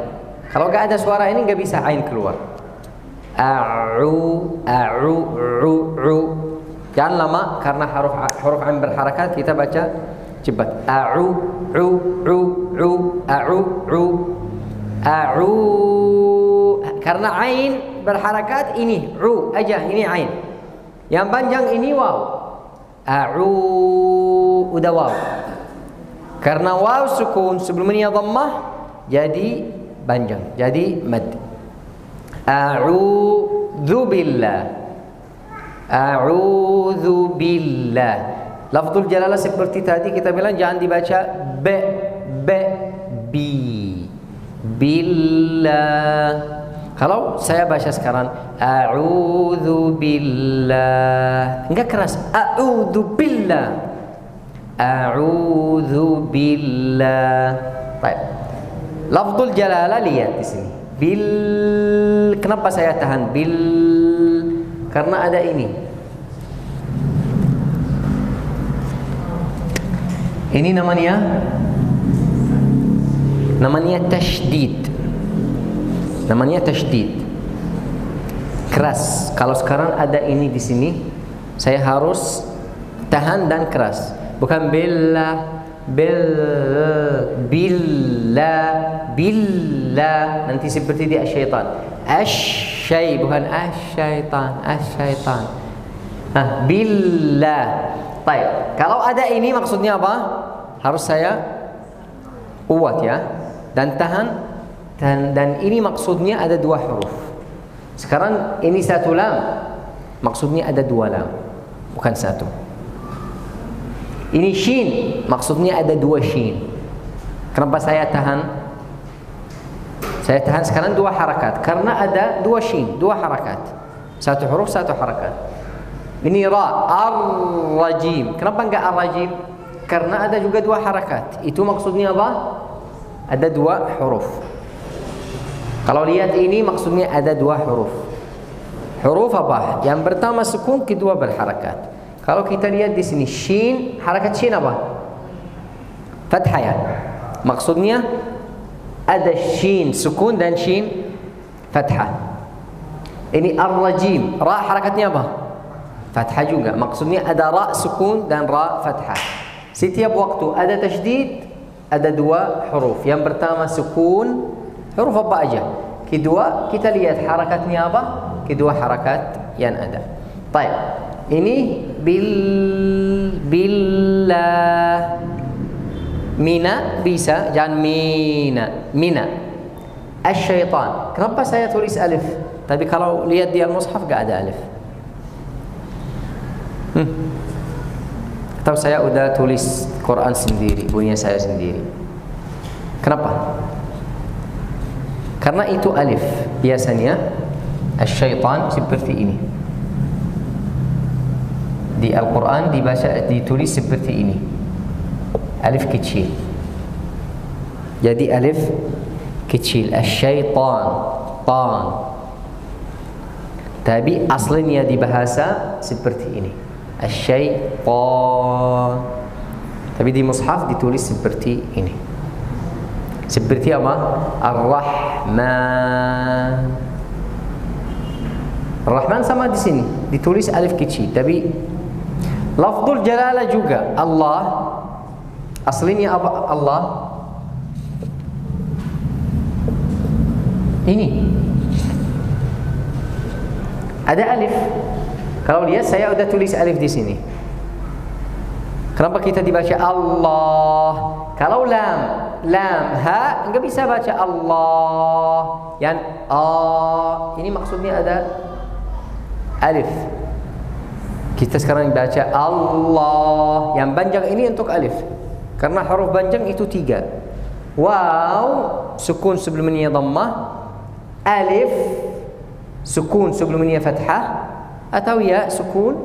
Kalau nggak ada suara ini nggak bisa ain keluar. Jangan lama karena huruf ain berharakat, kita baca cepat. Karena ain berharakat ini aja, ini ain. Yang panjang ini waw. Udah waw. Karena waw sukun sebelumnya dhammah jadi panjang, jadi mad. A'udzu billah. Lafzul jalalah seperti tadi kita bilang jangan dibaca bi. Billah. Kalau saya baca sekarang a'udzu billah, enggak keras. A'udzu billah. A'udzu billah. Baik. Lafzul jalalah lihat di sini. Kenapa saya tahan bil? Karena ada ini. Ini namanya tasydid. Keras. Kalau sekarang ada ini di sini, saya harus tahan dan keras. Bukan billah, billah. Nanti seperti di asyaitan. Bukan asyaitan. Billah. Baik. Kalau ada ini maksudnya apa? Harus saya kuat ya. Dan tahan. Dan ini maksudnya ada 2 huruf. Sekarang ini 1 lam. Maksudnya ada 2 lam. Bukan 1. Ini shin, maksudnya ada 2 shin. Kenapa saya tahan? Saya tahan sekarang 2 harakat. Karena ada 2 shin, 2 harakat. 1 huruf, 1 harakat. Ini ra, ar-rajim. Kenapa enggak ar-rajim? Karena ada juga 2 harakat. Itu maksudnya apa? Ada 2 huruf. Kalau lihat ini maksudnya ada 2 huruf. Huruf apa? Yang pertama sukun, kedua berharakat. Kalau kita lihat di sini shin, harakat shin apa? Fathah ya. Maksudnya ada shin sukun dan shin fathah. Ini ar-rajim, ra harakatnya apa? Fathah juga. Maksudnya ada ra sukun dan ra fathah. Setiap waktu ada tasydid, ada 2 huruf. Yang pertama sukun, huruf apa aja? Kedua kita lihat harakatnya apa? Kedua harakat yang ada. Baik. Ini billah. Mina bisa, jangan mina. Asyaitan. Kenapa saya tulis alif? Tapi kalau lihat di al-mushaf gak ada alif. Atau saya udah tulis Quran sendiri, bunyinya saya sendiri. Kenapa? Karena itu alif. Biasanya asyaitan seperti ini. Di Al-Quran ditulis seperti ini. Alif kecil. Jadi alif kecil. Asyaitan. Tan. Tapi aslinya di bahasa seperti ini. Asyaitan. Tapi di mushaf ditulis seperti ini. Seperti apa? Ar-Rahman. Ar-Rahman sama di sini, ditulis alif kecil. Tapi lafzul jalalah juga. Allah. Aslinya apa? Allah. Ini. Ada alif. Kalau lihat saya udah tulis alif di sini. Kenapa kita dibaca Allah? Kalau lam, ha enggak bisa baca Allah. Yang ini maksudnya ada alif. Kita sekarang baca Allah. Yang panjang ini untuk alif. Karena huruf panjang itu 3. Waw, sukun sebelumnya dhammah. Alif, sukun sebelumnya fathah. Atau ya, sukun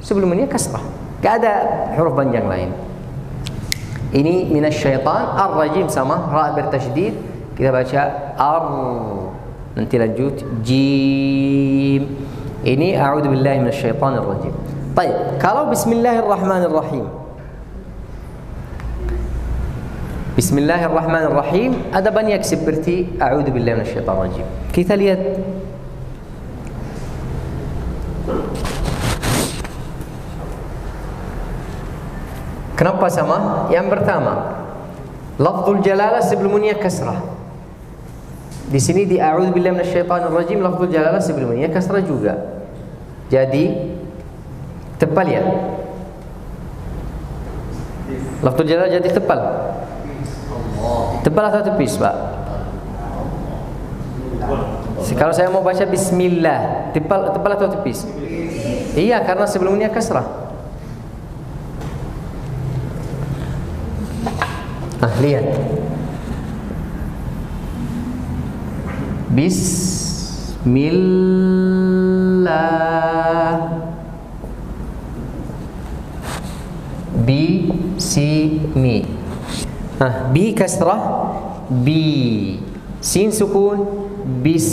sebelumnya kasrah. Gak ada huruf panjang lain. Ini minasyaitan. Ar-rajim sama ra bertasydid. Kita baca ar. Nanti lanjut jim. Ini a'udzu billahi minasyaitonir rajim. Baik, kalau bismillahirrahmanirrahim. Bismillahirrahmanirrahim ada banyak seperti a'udzu billahi minasyaitonir rajim. Kita lihat. Kenapa sama? Yang pertama, lafzul jalalah sebelumnya kasrah. Di sini di a'udzu billahi minasyaitonir rajim lafzul jalalah sebelumnya kasrah juga. Jadi tebal ya. Lafzul jalalah jadi tebal. Tebal atau tipis, Pak? Kalau saya mau baca bismillah, tebal atau tipis? Iya, karena sebelumnya kasrah. Lihat. Bismillah. Bi-si-mi. Bi kasrah. Bi. Sin sukun. Bis.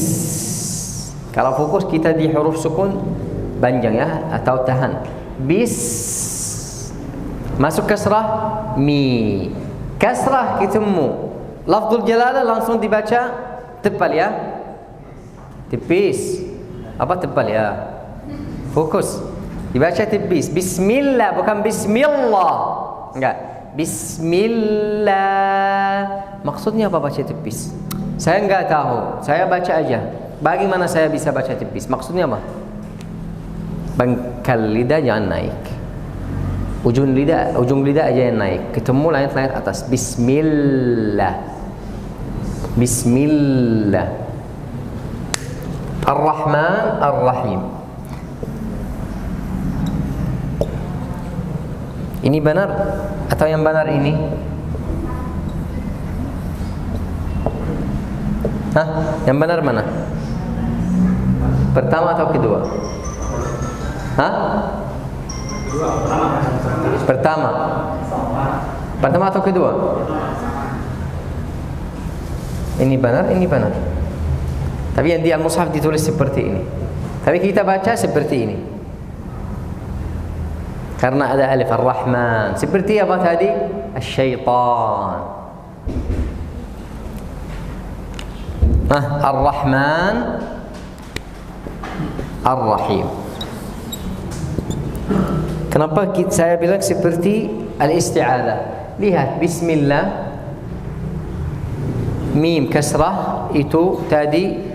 Kalau fokus kita di huruf sukun panjang ya, atau tahan. Bis. Masuk kasrah. Mi. Kasrah ketemu lafzul jalalah langsung dibaca tebal ya. Tipis. Apa tebal ya? Fokus. Dibaca tipis. Bismillah bukan bismillah. Enggak. Bismillah. Maksudnya apa baca tipis? Saya enggak tahu. Saya baca aja. Bagaimana saya bisa baca tipis? Maksudnya apa? Pangkal lidah jangan naik. Ujung lidah aja yang naik. Ketemu langit-langit atas. Bismillah. Bismillah. Ar-Rahman Ar-Rahim. Ini benar atau yang benar ini? Yang benar mana? Pertama atau kedua? Pertama. Pertama atau kedua? Ini benar, ini benar. Tapi yang di al-mushaf ditulis seperti ini. Tapi kita baca seperti ini. Karena ada alif ar-Rahman. Seperti apa tadi? Asyaitan. Ar-Rahman Ar-Rahim. Kenapa saya bilang seperti al-isti'adzah? Lihat, bismillah, mim kasrah itu tadi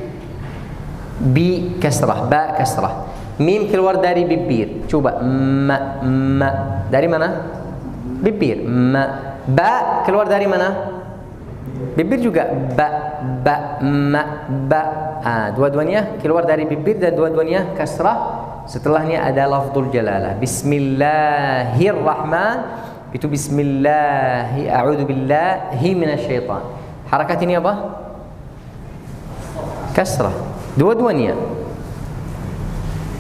bi kasrah, ba kasrah. Mim keluar dari bibir. Coba ma. Dari mana? Bibir. Ma. Ba keluar dari mana? Bibir juga ba, ba, ma, ba. Dua-duanya keluar dari bibir dan dua-duanya kasrah. Setelahnya ada lafzul jalalah. Bismillahirrahman. Itu bismillahi a'udzu billahi minasyaitan. Harakat ini apa? Kasrah. Dua-duanya.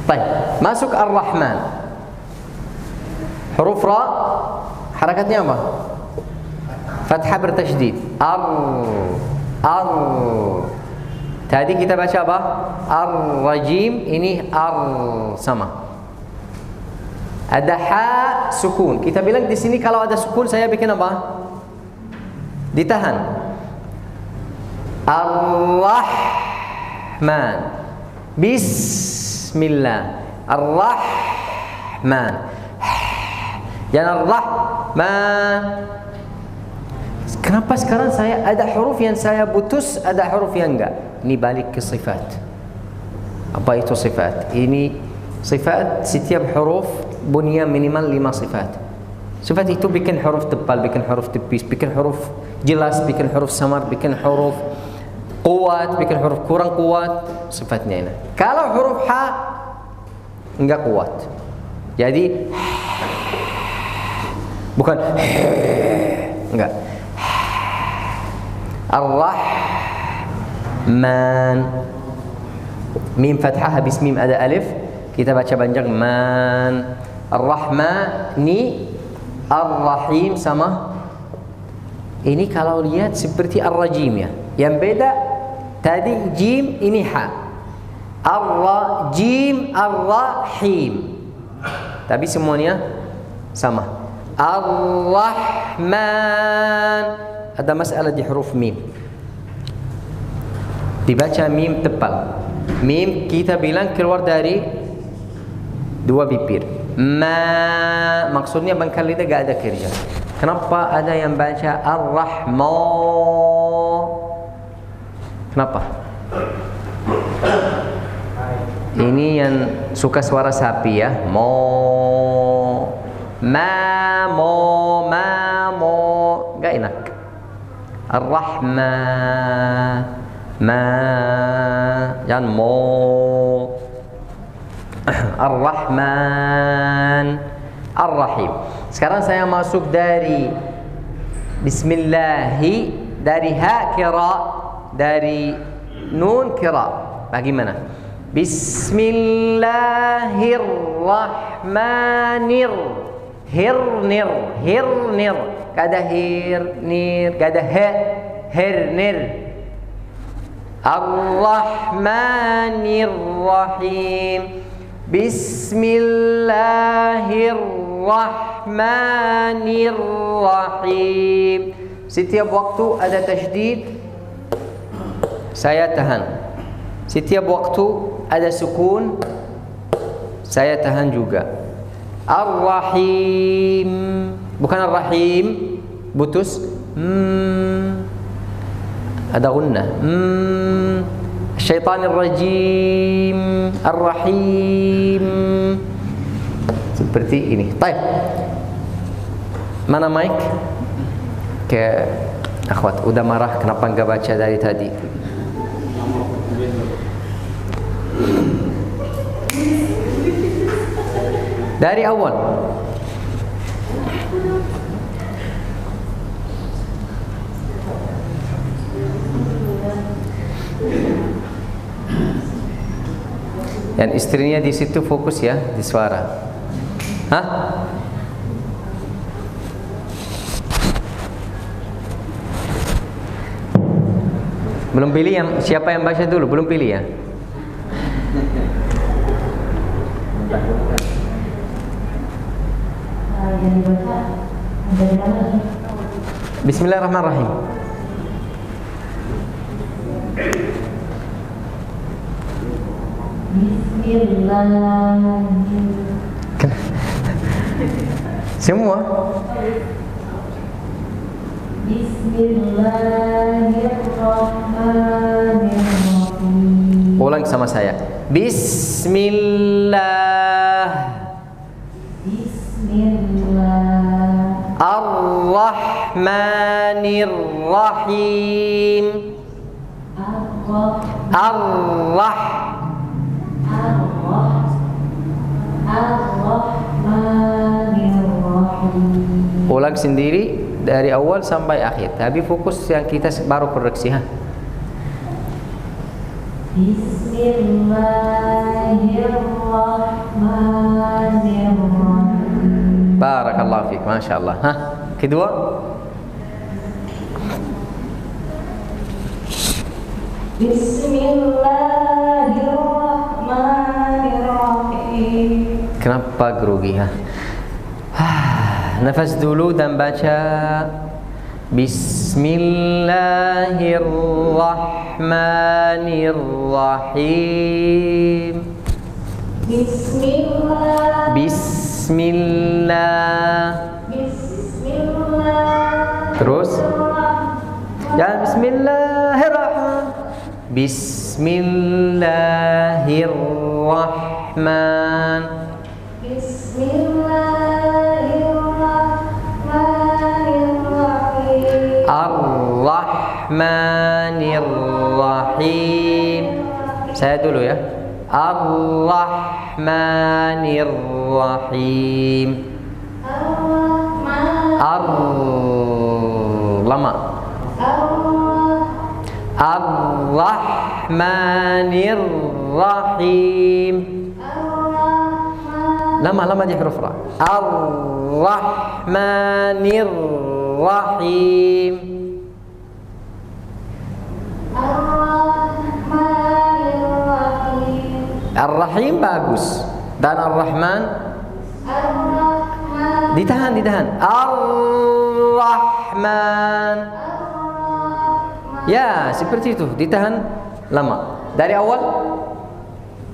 Baik, masuk ar-Rahman. Huruf ra harakatnya apa? Fathah bertasydid. Ar. Tadi kita baca apa? Ar-Rajim, ini ar sama. Ada ha sukun. Kita bilang di sini kalau ada sukun saya bikin apa? Ditahan. Ar-Rahman. Bismillah. Ar-Rahman. Jangan Rahman. Kenapa sekarang saya ada huruf yang saya putus, ada huruf yang enggak? Ini balik ke sifat. Apa itu sifat? Ini sifat, setiap huruf punya minimal 5 sifat. Sifat itu bikin huruf tebal, bikin huruf tipis, bikin huruf jelas, bikin huruf samar, bikin huruf kuat, bikin huruf kurang kuat. Sifatnya ini. Kalau huruf ha enggak kuat. Jadi bukan enggak. Ar-Rahman. Mim fathah habis mim ada alif. Kita baca panjang man. Ar-Rahmani. Ar-Rahim sama. Ini kalau lihat seperti Ar-Rajim ya. Yang beda tadi jim, ini ha. Ar-Rajim, Ar-Rahim. Tapi semuanya sama. Ar-Rahman. Ada masalah di huruf mim. Dibaca mim tebal. Mim kita bilang keluar dari dua bibir. Ma maksudnya bangkal lidah gak ada kerja. Kenapa ada yang baca Ar-Rahman? Kenapa? Ini yang suka suara sapi ya. Mo gak enak. Ar-Rahman jangan mo. Ar-Rahman Ar-Rahim. Sekarang saya masuk dari Bismillahi, dari ha kira, dari nun kira. Bagaimana? Bismillahirrahmanir. Hirnir. Kada hirnir, kada hirnir. Ar-Rahmanir-Rahim. Bismillahirrahmanir-Rahim. Setiap waktu ada tasydid, saya tahan. Setiap waktu ada sukun, saya tahan juga. Ar-Rahim, bukan Ar-Rahim, putus. Ada gunnah. Syaitanir rajim, Ar-Rahim. Seperti ini. Baik. Mana mic? Ke akhwat, udah marah kenapa enggak baca dari tadi? Dari awal. Dan istrinya di situ fokus ya di suara. Hah? Belum pilih yang siapa yang baca dulu? Belum pilih ya? Bismillahirrahmanirrahim. Semua. Bismillahirrahmanirrahim. Ulang sama saya. Bismillah. Bismillah. Ar-Rahmanirrahim. Ar-Rahim. Ar-Rah. Ulang sendiri dari awal sampai akhir. Tapi fokus yang kita baru koreksi, ha. Bismillahirrahmanirrahim. Barakallahu fiik, masya Allah. Hah? Kedua? Bismillahirrahmanirrahim. Kenapa grogi, ha? Nafas dulu dan baca Bismillahirrahmanirrahim. Bismillah. Bismillah. Bismillah. Terus? Ya, Bismillahirrahmanirrahim. Bismillahirrahman. Bismillahirrahmanirrahim. Ar-Rahmanirrahim. Saya dulu ya. Ar-Rahmanirrahim. Lama. Ar-Rahmanirrahim. Lama di huruf ra. Ar-Rahmanirrahim. Ar-Rahim bagus. Dan Ar-Rahman ditahan. Ar-Rahman. Ya, seperti itu. Ditahan lama. Dari awal.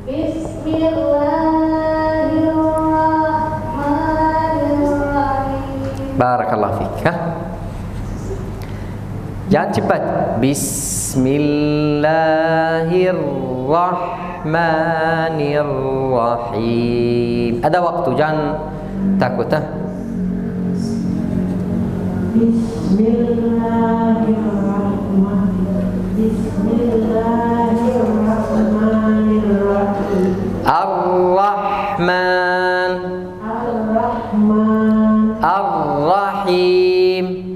Bismillahirrahmanirrahim. Barakallahu fiik. Jangan cepat. Bismillahirrahmanirrahim. Ada waktu, jangan takut, ha? Bismillahirrahmanirrahim. Ar-Rahman. Ar-Rahim.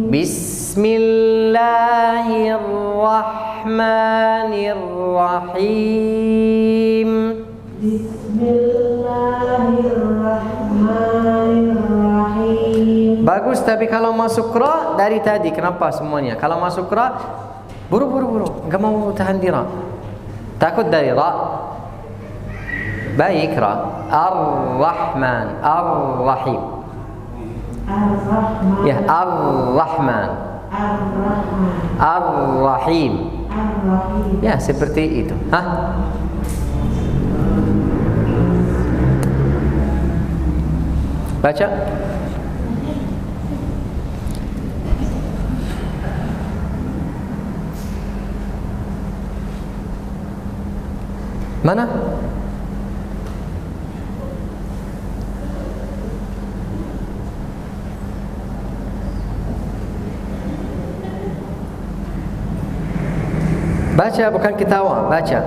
Bismillahirrahmanirrahim. Bismillahirrahmanirrahim. Bagus, tapi kalau masuk ra dari tadi, kenapa semuanya? Kalau masuk ra, buru, enggak mau tahan di ra. Takut dari ra. Baik, ra. Ar-Rahman, Ar-Rahim. Ar-Rahman. Ya, Ar-Rahman, Ar-Rahman. Ar-Rahim. Ar-Rahim. Ya, seperti itu. Hah? Baca. Mana? Baca, bukan ketawa, baca.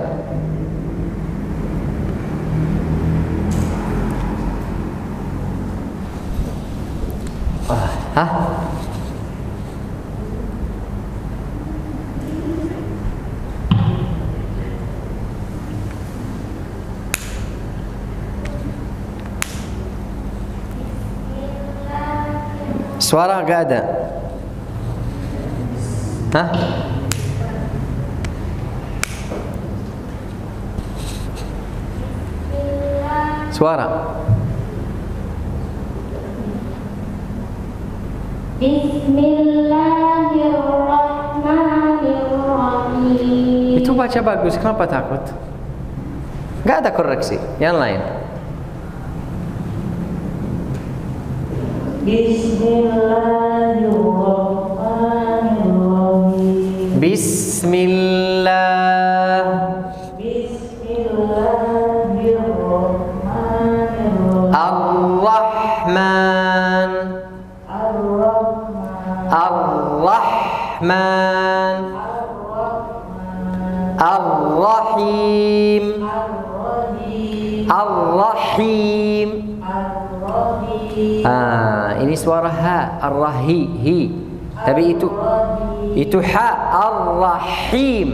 Hah? Suara gak ada. Hah? Suara. Bismillahirrahmanirrahim. Itu baca bagus, kenapa takut? Gak ada koreksi, yang lain. Bismillahirrahmanirrahim. Bismillah. Bismillahirrahmanirrahim. Ar-Rahman. Ar-Rahman. Ar Ar-Rahim. Ini suara ha, ar-rahi, hi. Tapi itu ha, ar-rahim.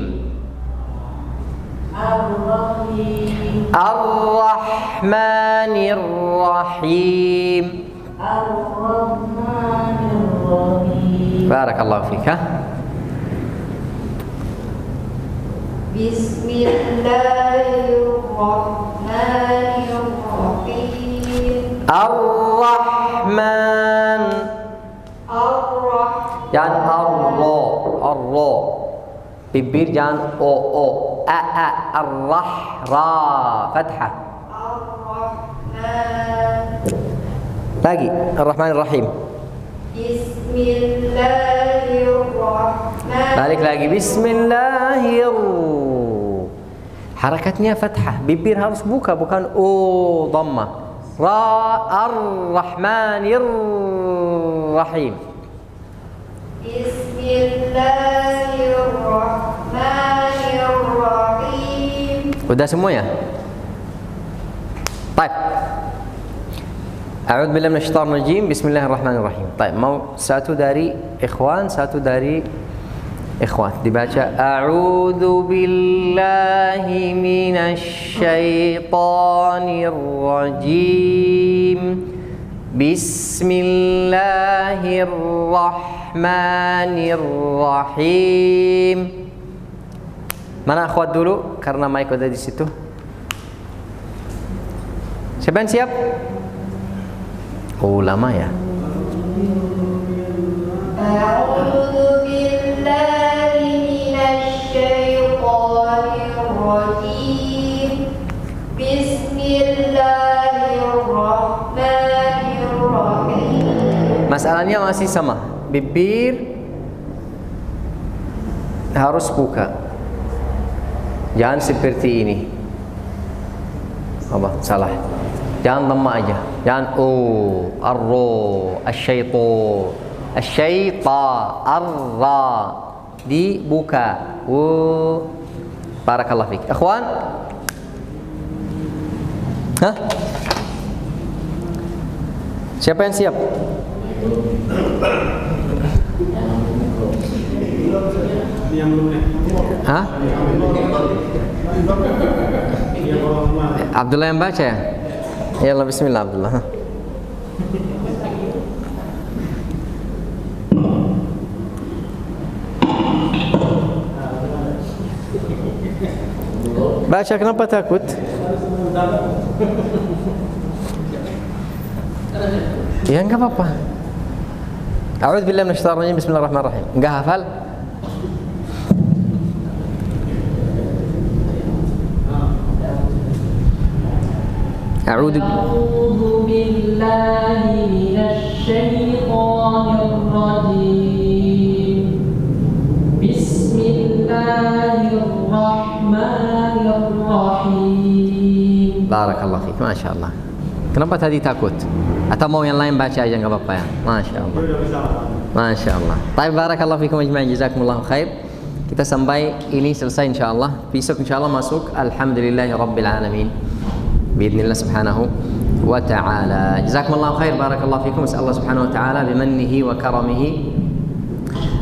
Ar-Rahmanir Rahim. Barakallahu fik. Bismillahirrahmanirrahim. Ar-Rahman. Jangan ar-ra. Bibir jangan o. A. Ar-rah. Ra. Fathah. Lagi. Ar-Rahman Ar-Rahim. Bismillahirrahmanirrahim. Balik lagi. Bismillahirrahmanirrahim. Harakatnya fathah. Bibir harus buka, bukan o dhammah. Ra. Ar-Rahmanir Rahim. Bismillahirrahmanirrahim. Udah semua ya? Baik. A'udzu billahi minasyaitonir rajim. Bismillahirrahmanirrahim. Baik, mau satu dari ikhwan, satu dari ikhwat. Dibaca a'udzu billahi minasyaitonir rajim. Bismillahirrahmanirrahim. Mana akhwat dulu karena mic ada di situ. Siapa yang siap? Oh, lama ya. A'udzu billahi minasyaitonir rajim. Bismillahirrahmanirrahim. Masalahnya masih sama. Bibir harus buka. Jangan seperti ini. Apa? Salah. Jangan lemah aja. Jangan arro, asyaiton, asyaita, arra. Dibuka. Barakallahu fik. Ikhwan? Hah? Siapa yang siap? Hah? Abdullah yang baca ya? Ya Allah, bismillah Abdullah. Baca, kenapa takut? Ya enggak apa-apa. A'udzu billahi minasyaitonir rajim. Bismillahirrahmanirrahim. Enggak hafal? A'udzu billahi minasyaitonir rajim. Bismillahirrahmanirrahim. Barakallahu fiik. Masya Allah. Kenapa tadi takut? Atau mau yang lain baca aja nggak apa-apa ya? Masya Allah. Masya Allah. Baik, barakallahu fiikum ajma'in. Jazakumullahu khair. Kita sampai ini selesai insyaallah. Besok insyaallah masuk alhamdulillahi rabbil alamin. Biidznillah subhanahu wa ta'ala. Jazakumullahu khair. Barakallahu fiikum. Allah subhanahu wa ta'ala bimannihi wa karamihi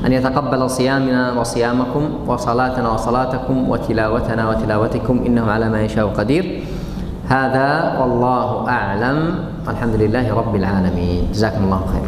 أن يتقبل صيامنا وصيامكم وصلاتنا وصلاتكم وتلاوتنا وتلاوتكم إنه على ما يشاء قدير. هذا والله أعلم. الحمد لله رب العالمين. جزاكم الله خير.